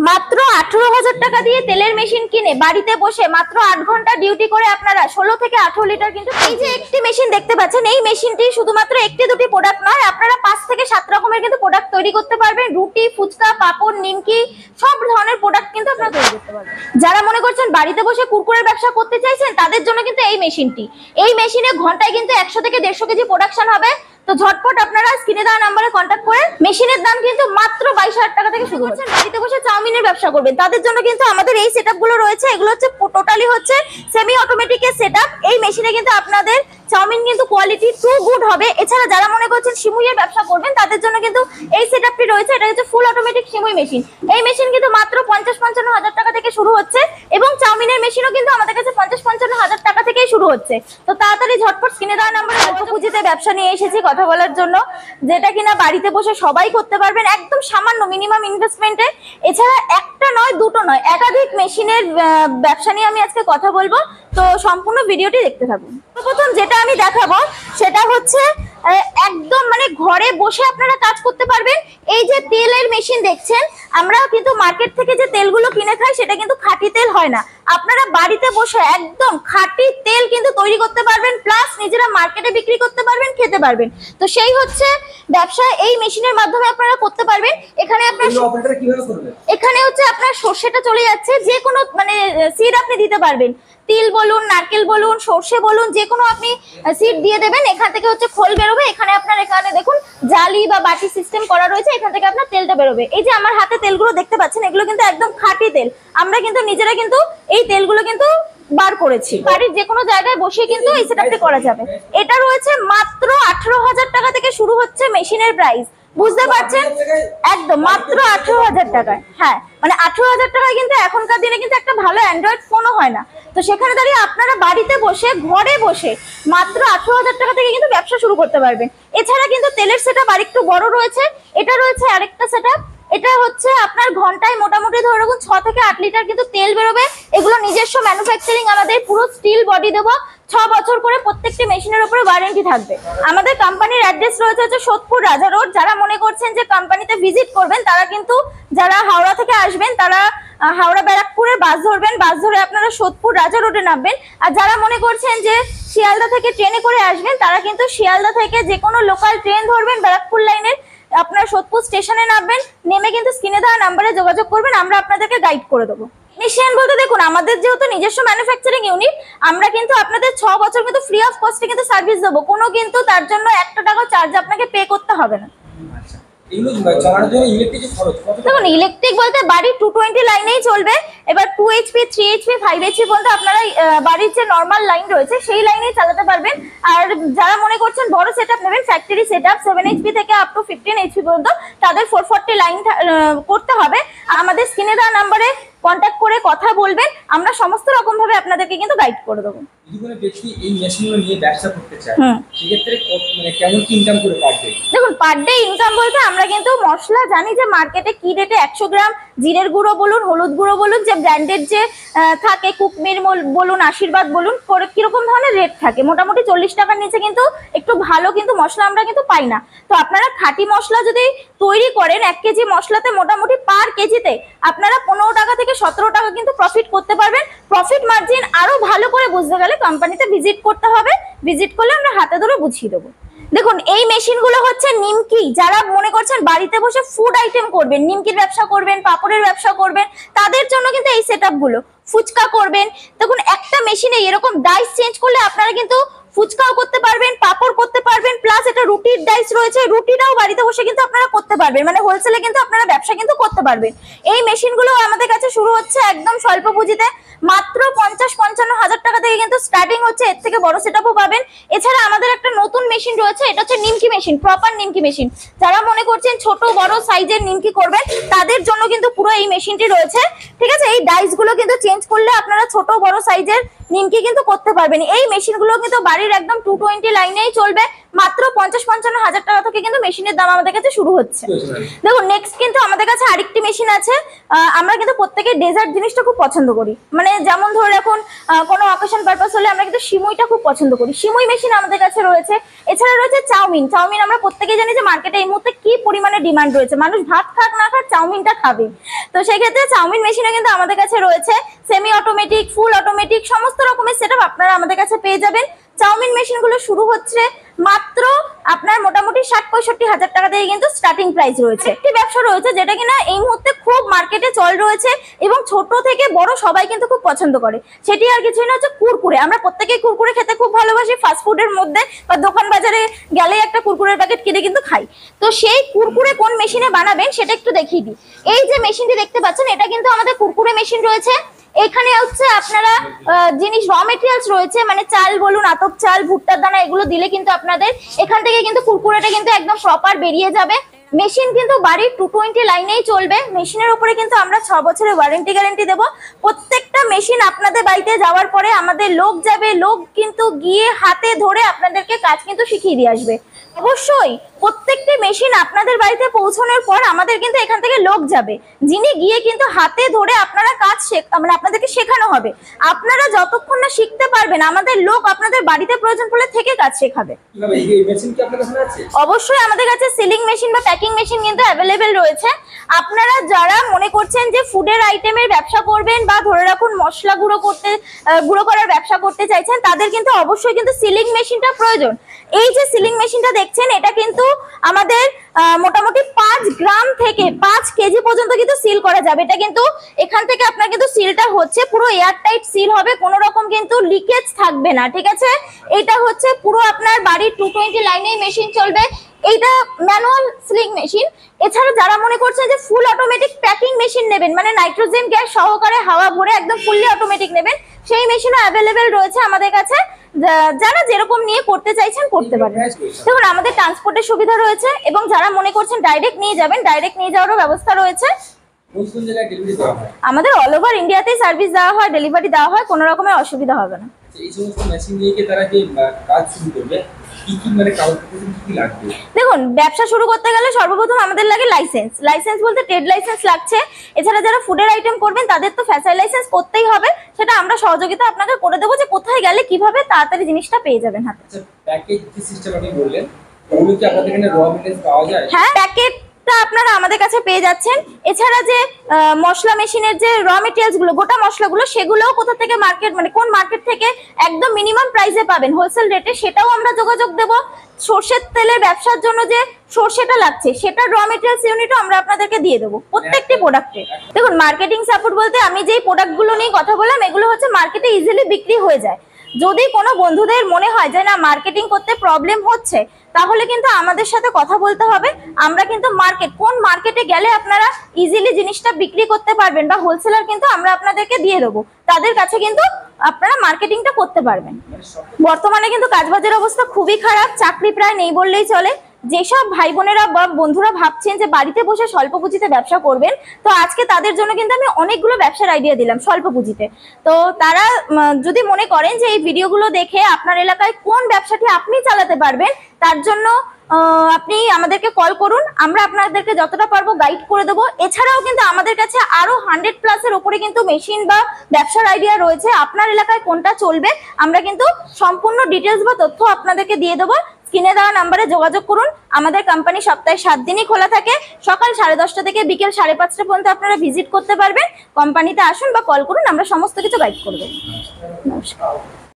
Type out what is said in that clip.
মাত্র 18,000 টাকা দিয়ে তেলের মেশিন কিনে বাড়িতে বসে মাত্র 8 ঘন্টা ডিউটি করে আপনারা 16 থেকে 18 লিটার কিন্তু এই যে একটি মেশিন দেখতে পাচ্ছেন, এই মেশিনটি শুধুমাত্র একটি দুটি প্রোডাক্ট নয়, আপনারা 5 থেকে 7 রকমের কিন্তু প্রোডাক্ট তৈরি করতে পারবেন। রুটি, ফুচকা, পাপড়, নিমকি সব ধরনের প্রোডাক্ট কিন্তু আপনারা তৈরি করতে পারবেন। যারা মনে করছেন বাড়িতে বসে কুরকুরের ব্যবসা করতে চাইছেন তাদের জন্য কিন্তু এই মেশিনটি। এই মেশিনে ঘন্টায় কিন্তু 100 থেকে 150 কেজি প্রোডাকশন হবে। তো ঝটপট আপনারা স্ক্রিনে দেওয়া নম্বরে কন্ট্যাক্ট করে মেশিনের দাম কিন্তু মাত্র 22,000 টাকা থেকে শুরু হচ্ছে। বাড়িতে বসে চাউমিনের ব্যবসা করবেন তাদের জন্য কিন্তু আমাদের এই সেটআপ গুলো রয়েছে। এগুলো হচ্ছে টোটালি হচ্ছে সেমি অটোমেটিকের সেটআপ। এই মেশিনে কিন্তু আপনাদের চাউমিন কিন্তু কোয়ালিটি টু গুড হবে। এছাড়া যারা মনে করছেন সিমুইয়ের ব্যবসা করবেন তাদের জন্য কিন্তু এই সেটআপটি রয়েছে। এটা হচ্ছে ফুল অটোমেটিক সিমুই মেশিন। এই মেশিন কিন্তু মাত্র 50-55 হাজার টাকা থেকে শুরু হচ্ছে এবং চাউমিনের মেশিনও কিন্তু আমাদের কাছে 50-55 হাজার টাকা থেকেই শুরু হচ্ছে। তো তাড়াতাড়ি ঝটপট স্ক্রিনে দেওয়া নম্বরে অল্প পুঁজিতে ব্যবসা নিয়ে এসেছি কথা বলার জন্য, যেটা কিনা বাড়িতে বসে সবাই করতে পারবেন একদম সামান্য মিনিমাম ইনভেস্টমেন্টে। এছাড়া একটা নয়, দুটো নয়, একাধিক মেশিনের ব্যবসা নিয়ে আমি আজকে কথা বলবো। তো সম্পূর্ণ ভিডিওটি দেখতে থাকুন। প্রথম যেটা আমি দেখাবো সেটা হচ্ছে একদম মানে ঘরে বসে আপনারা কাজ করতে পারবেন। এই যে তেলের মেশিন দেখছেন, আমরা কিন্তু মার্কেট থেকে যে তেলগুলো কিনে খাই সেটা কিন্তু খাঁটি তেল হয় না। আপনারা বাড়িতে বসে একদম খাঁটি তেল কিন্তু তৈরি করতে পারবেন, প্লাস নিজেরা মার্কেটে বিক্রি করতে পারবেন, খেতে পারবেন। তো সেই হচ্ছে ব্যবসা এই মেশিনের মাধ্যমে আপনারা করতে পারবেন। এখানে আপনার এখানে হচ্ছে আপনার সর্ষেটা চলে যাচ্ছে, যে কোনো মানে সিড আপনি দিতে পারবেন। তিল বলুন, নারকেল বলুন, সর্ষে বলুন, যে কোনো আপনি সিড দিয়ে দেবেন। এখান থেকে হচ্ছে খোল বেরোবে। এখানে আপনার এখানে দেখুন জালি বা বাটি সিস্টেম করা রয়েছে, এখান থেকে আপনার তেলটা বেরোবে। এই যে আমার হাতে তেলগুলো দেখতে পাচ্ছেন, এগুলো কিন্তু একদম খাঁটি তেল। আমরা কিন্তু নিজেরা কিন্তু এই তেলগুলো কিন্তু বার করেছি। বাড়ির যে কোনো জায়গায় বসে কিন্তু এই সেটআপটি করা যাবে। এটা রয়েছে মাত্র 18,000 টাকা থেকে শুরু হচ্ছে মেশিনের প্রাইস। বুঝতে পারছেন? একদম মাত্র 18,000 টাকায়। হ্যাঁ, মানে 18,000 টাকায় কিন্তু এখনকার দিনে কিন্তু একটা ভালো অ্যান্ড্রয়েড ফোনও হয় না। তো সেখানে দাঁড়িয়ে আপনারা বাড়িতে বসে ঘরে বসে মাত্র 18,000 টাকা থেকে কিন্তু ব্যবসা শুরু করতে পারবেন। এছাড়া কিন্তু তেলের সেটআপ আরেকটু বড় রয়েছে। এটা রয়েছে আরেকটা সেটআপ। এটা হচ্ছে আপনার ঘন্টায় মোটামুটি ধরে রাখুন 6 থেকে 8 লিটার কিন্তু তেল বেরোবে। এগুলো নিজস্ব ম্যানুফ্যাকচারিং, আমাদের পুরো স্টিল বডি দেবো। 6 বছর করে প্রত্যেকটি মেশিনের উপরে ওয়ারেন্টি থাকবে। আমাদের কোম্পানির অ্যাড্রেস রয়েছে হচ্ছে সোদপুর রাজা রোড। যারা মনে করছেন যে কোম্পানিতে ভিজিট করবেন তারা কিন্তু, যারা হাওড়া থেকে আসবেন তারা হাওড়া ব্যারাকপুরের বাস ধরবেন। বাস ধরে আপনারা সোদপুর রাজা রোডে নামবেন। আর যারা মনে করছেন যে শিয়ালদা থেকে ট্রেনে করে আসবেন তারা কিন্তু শিয়ালদা থেকে যে কোনো লোকাল ট্রেন ধরবেন, ব্যারাকপুর লাইনের আপনারা সোদপুর স্টেশনে নামবেন। নেমে কিন্তু স্ক্রিনে দেওয়া নাম্বারে যোগাযোগ করবেন, আমরা আপনাদেরকে গাইড করে দেবো। টেকনিশিয়ান বলতে দেখুন, আমাদের যেহেতু নিজস্ব ম্যানুফ্যাকচারিং ইউনিট, আমরা কিন্তু আপনাদের 6 বছর কিন্তু ফ্রি অফ কস্টে কিন্তু সার্ভিস দেবো। কোনো কিন্তু তার জন্য 1 টাকা চার্জ আপনাকে পে করতে হবে না। দেখুন, ইলেকট্রিক বলতে বাড়ির 220 লাইনেই চলবে। এবার 2 HP, 3 HP, 5 HP পর্যন্ত আপনারা বাড়ির যে নর্মাল লাইন রয়েছে সেই লাইনেই চালাতে পারবেন। আর যারা মনে করছেন বড় সেটআপ নেবেন, ফ্যাক্টরি সেটআপ 7 HP থেকে আপ টু 15 HP পর্যন্ত, তাদের 440 লাইন করতে হবে। আমাদের স্ক্রিনে দেওয়া নাম্বারে কন্ট্যাক্ট করে কথা বলবেন, আমরা সমস্ত রকম ভাবে আপনাদেরকে কিন্তু গাইড করে দেবো। যদি কোনো ব্যক্তি এই মেশিনগুলো নিয়ে ব্যবসা করতে চায় সেক্ষেত্রে মানে কেমন কি ইনকাম করে পার ডে? দেখুন, পার ডে ইনকাম বলতে আমরা কিন্তু মশলা জানি যে মার্কেটে কি রেটে 100 গ্রাম জিরের গুঁড়ো বলুন, হলুদ গুঁড়ো বলুন, যে ব্র্যান্ডেড যে থাকে কুকমির বলুন, আশীর্বাদ বলুন, কিরকম ধরনের রেট থাকে। মোটামুটি 40 টাকার নিচে কিন্তু একটু ভালো কিন্তু মশলা আমরা কিন্তু পাই না। তো আপনারা খাঁটি মশলা যদি তৈরি করেন, 1 কেজি মশলাতে মোটামুটি পার কেজিতে আপনারা 15 টাকা থেকে 17 টাকা কিন্তু প্রফিট করতে পারবেন। প্রফিট মার্জিন আরো ভালো করে বুঝতে গেলে কোম্পানিতে ভিজিট করতে হবে। ভিজিট করলে আমরা হাতে ধরে বুঝিয়ে দেবো। দেখুন, এই মেশিনগুলো হচ্ছে নিমকি। যারা মনে করছেন বাড়িতে বসে ফুড আইটেম করবেন, নিমকির ব্যবসা করবেন, পাপড়ের ব্যবসা করবেন, তাদের জন্য কিন্তু এই সেটআপ গুলো। ফুচকা করবেন, দেখুন একটা মেশিনে এরকম ডাইস চেঞ্জ করলে আপনারা কিন্তু ফুচকাও করতে পারবেন, পাপড় করতে পারবেন, প্লাস এটা রুটির ডাইস রয়েছে, রুটিটাও বাড়িতে বসে কিন্তু আপনারা করতে পারবেন। মানে হোলসেলে কিন্তু আপনারা ব্যবসা কিন্তু করতে পারবেন। এই মেশিনগুলো আমাদের কাছে শুরু হচ্ছে একদম স্বল্প পুঁজিতে, মাত্র 50-55 হাজার টাকা থেকে কিন্তু স্টার্টিং হচ্ছে। এর থেকে বড় সেটআপও পাবেন। এছাড়া আমাদের একটা নতুন মেশিন রয়েছে, এটা হচ্ছে নিমকি মেশিন, প্রপার নিমকি মেশিন। যারা মনে করছেন ছোট বড় সাইজের নিমকি করবেন তাদের জন্য কিন্তু পুরো এই মেশিনটি রয়েছে। ঠিক আছে, এই ডাইস গুলো কিন্তু চেঞ্জ করলে আপনারা ছোট বড় সাইজের নিমকি কিন্তু করতে পারবেন। এই মেশিনগুলো কিন্তু বাড়ির একদম 220 লাইনেই চলবে। মাত্র 50-55 হাজার টাকা থেকে কিন্তু মেশিনের দাম আমাদের কাছে শুরু হচ্ছে। দেখুন, নেক্সট কিন্তু আমাদের কাছে আরেকটি মেশিন আছে। আমরা কিন্তু প্রত্যেকের ডেজার্ট জিনিসটা খুব পছন্দ করি। মানে যেমন ধরে এখন কোনো অকেশন পারপাস হলে আমরা কিন্তু সিমুইটা খুব পছন্দ করি। সিমুই মেশিন আমাদের কাছে রয়েছে। এছাড়া রয়েছে চাউমিন। চাউমিন আমরা প্রত্যেকেই জানি যে মার্কেটে এই মুহূর্তে কি পরিমাণে ডিমান্ড রয়েছে। মানুষ ভাত খাক না খাক চাউমিনটা খাবে। তো সেক্ষেত্রে চাউমিন মেশিনও কিন্তু আমাদের কাছে রয়েছে, সেমি অটোমেটিক, ফুল অটোমেটিক, সমস্ত রকমের সেটআপ আপনারা আমাদের কাছে পেয়ে যাবেন। চাউমিন মেশিনগুলো শুরু হচ্ছে মাত্র আপনার মোটামুটি 60-65 হাজার টাকা থেকে কিন্তু স্টার্টিং প্রাইস রয়েছে। একটি ব্যবসা রয়েছে যেটা কিনা এই মুহূর্তে খুব মার্কেটে চল রয়েছে এবং ছোট থেকে বড় সবাই কিন্তু খুব পছন্দ করে, সেটি আর কিছুই না, হচ্ছে কুরকুরে। আমরা প্রত্যেকেই কুরকুরে খেতে খুব ভালোবাসি, ফাস্ট ফুডের মধ্যে বা দোকান বাজারে গেলে একটা কুরকুরের প্যাকেট কিনে কিন্তু খাই। তো সেই কুরকুরে কোন মেশিনে বানাবেন সেটা একটু দেখিয়ে দিই। এই যে মেশিনটি দেখতে পাচ্ছেন এটা কিন্তু আমাদের কুরকুরে মেশিন রয়েছে। এখানে হচ্ছে আপনারা জিনিস র মেটেরিয়ালস রয়েছে, মানে চাল বলুন, আতপ চাল, ভুট্টার দানা, এগুলো দিলে কিন্তু আপনাদের এখান থেকে কিন্তু কুরকুরেটা কিন্তু একদম প্রপার বেরিয়ে যাবে। মেশিন কিন্তু বাড়ির 220 লাইনেই চলবে। মেশিনের উপরে কিন্তু আমরা 6 বছরের ওয়ারেন্টি গ্যারান্টি দেবো। প্রত্যেকটা মেশিন আপনাদের বাড়িতে যাওয়ার পরে আমাদের লোক যাবে, লোক কিন্তু গিয়ে হাতে ধরে আপনাদেরকে কাজ কিন্তু শিখিয়ে দিয়ে আসবে। অবশ্যই প্রত্যেকটি মেশিন আপনাদের বাড়িতে পৌঁছানোর পর আমাদের কিন্তু এখান থেকে লোক যাবে, যিনি গিয়ে কিন্তু হাতে ধরে আপনারা কাজ মানে আপনাদেরকে শেখানো হবে। আপনারা যতক্ষণ না শিখতে পারবেন আমাদের লোক আপনাদের বাড়িতে প্রয়োজন পড়লে থেকে কাজ শেখাবে। এই মেশিন কি আপনার কাছে আছে? অবশ্যই আমাদের কাছে সিলিং মেশিন বা প্যাকিং মেশিন কিন্তু অ্যাভেলেবেল রয়েছে। আপনারা যারা মনে করছেন যে ফুডের আইটেমের ব্যবসা করবেন বা ধরে রাখুন মশলা গুঁড়ো করার ব্যবসা করতে চাইছেন, তাদের কিন্তু অবশ্যই কিন্তু সিলিং মেশিনটা প্রয়োজন। এই যে সিলিং মেশিনটা দেখছেন এটা কিন্তু আমাদের মোটামুটি 5 গ্রাম থেকে 5 কেজি পর্যন্ত কিন্তু সিল করা যাবে। এটা কিন্তু এখান থেকে আপনার কিন্তু সিলটা হচ্ছে পুরো এয়ার টাইট সিল হবে, কোনো রকম কিন্তু লিকেজ থাকবে না, ঠিক আছে? এটা হচ্ছে পুরো আপনার বাড়ির 220 লাইনে মেশিন চলবে। এইটা ম্যানুয়াল সিলিং মেশিন। এছাড়া যারা মনে করছেন যে ফুল অটোমেটিক প্যাকিং মেশিন নেবেন, মানে নাইট্রোজেন গ্যাস সহকারে হাওয়া ভরে একদম ফুললি অটোমেটিক নেবেন, সেই মেশিনও অ্যাভেলেবেল রয়েছে আমাদের কাছে। যারা যেরকম নিয়ে করতে চাইছেন করতে পারেন। দেখুন আমাদের ট্রান্সপোর্টের সুবিধা রয়েছে এবং যারা মনে করছেন ডাইরেক্ট নিয়ে যাবেন, ডাইরেক্ট নিয়ে যাওয়ারও ব্যবস্থা রয়েছে। আমাদের অল ওভার ইন্ডিয়াতেই সার্ভিস দেওয়া হয়, ডেলিভারি দেওয়া হয়, কোনো রকমের অসুবিধা হবে না। এই সমস্ত মেশিন নিয়ে কি তারা যে কাজ শুরু করবে, কি কি মানে কাগজপত্র কি লাগবে? দেখুন ব্যবসা শুরু করতে গেলে সর্বপ্রথম আমাদের লাগে লাইসেন্স। লাইসেন্স বলতে ট্রেড লাইসেন্স লাগছে। এছাড়া যারা ফুডের আইটেম করবেন তাদের তো ফ্যাসাই লাইসেন্স করতেই হবে, সেটা আমরা সহযোগিতা আপনাকে করে দেবো যে কোথায় গেলে কিভাবে তাড়াতাড়ি জিনিসটা পেয়ে যাবেন হাতে। আচ্ছা, প্যাকেজ যে সিস্টেম আপনি বললেন, ওগুলো কি আপনাদের এখানে র মেটেরিয়ালস পাওয়া যায়? হ্যাঁ, প্যাকেটটা আপনারা আমাদের কাছে পেয়ে যাচ্ছেন। এছাড়া যে মশলা মেশিনের যে র মেটেরিয়ালস গুলো, গোটা মশলাগুলো, সেগুলোও কোথা থেকে মার্কেট, মানে কোন মার্কেট থেকে একদম মিনিমাম প্রাইসে পাবেন হোলসেল রেটে, সেটাও আমরা যোগাযোগ দেব। সরষের তেলের ব্যবসার জন্য যে সরষেটা লাগছে সেটা র মেটেরিয়ালস ইউনিটও আমরা আপনাদেরকে দিয়ে দেবো প্রত্যেকটি প্রোডাক্টে। দেখুন মার্কেটিং সাপোর্ট বলতে আমি যেই প্রোডাক্টগুলো নিয়ে কথা বললাম এগুলো হচ্ছে মার্কেটে ইজিলি বিক্রি হয়ে যায়। যদি কোনো বন্ধুদের মনে হয় যে না মার্কেটিং করতে প্রবলেম হচ্ছে, তাহলে কিন্তু আমাদের সাথে কথা বলতে হবে। আমরা কিন্তু কোন মার্কেটে গেলে আপনারা ইজিলি জিনিসটা বিক্রি করতে পারবেন বা হোলসেলার কিন্তু আমরা আপনাদেরকে দিয়ে দেবো, তাদের কাছে কিন্তু আপনারা মার্কেটিংটা করতে পারবেন। বর্তমানে কিন্তু কাজবাজের অবস্থা খুবই খারাপ, চাকরি প্রায় নেই বললেই চলে। যেসব ভাই বোনেরা বা বন্ধুরা ভাবছেন যে বাড়িতে বসে স্বল্প পুঁজিতে ব্যবসা করবেন, তো আজকে তাদের জন্য কিন্তু আমি অনেকগুলো ব্যবসার আইডিয়া দিলাম স্বল্প পুঁজিতে। তো তারা যদি মনে করেন যে এই ভিডিওগুলো দেখে আপনার এলাকায় কোন ব্যবসাটি আপনি চালাতে পারবেন, তার জন্য আপনি আমাদেরকে কল করুন, আমরা আপনাদেরকে যতটা পারবো গাইড করে দেবো। এছাড়াও কিন্তু আমাদের কাছে আরো 100+ উপরে কিন্তু মেশিন বা ব্যবসার আইডিয়া রয়েছে। আপনার এলাকায় কোনটা চলবে আমরা কিন্তু সম্পূর্ণ ডিটেলস বা তথ্য আপনাদেরকে দিয়ে দেবো। স্ক্রিনে দেওয়া নাম্বারে যোগাযোগ করুন। আমাদের কোম্পানি সপ্তাহে 7 দিনই খোলা থাকে, সকাল 10:30 থেকে বিকেল 5:30 পর্যন্ত আপনারা ভিজিট করতে পারবেন। কোম্পানিতে আসুন বা কল করুন, আমরা সমস্ত কিছু গাইড করবো। নমস্কার।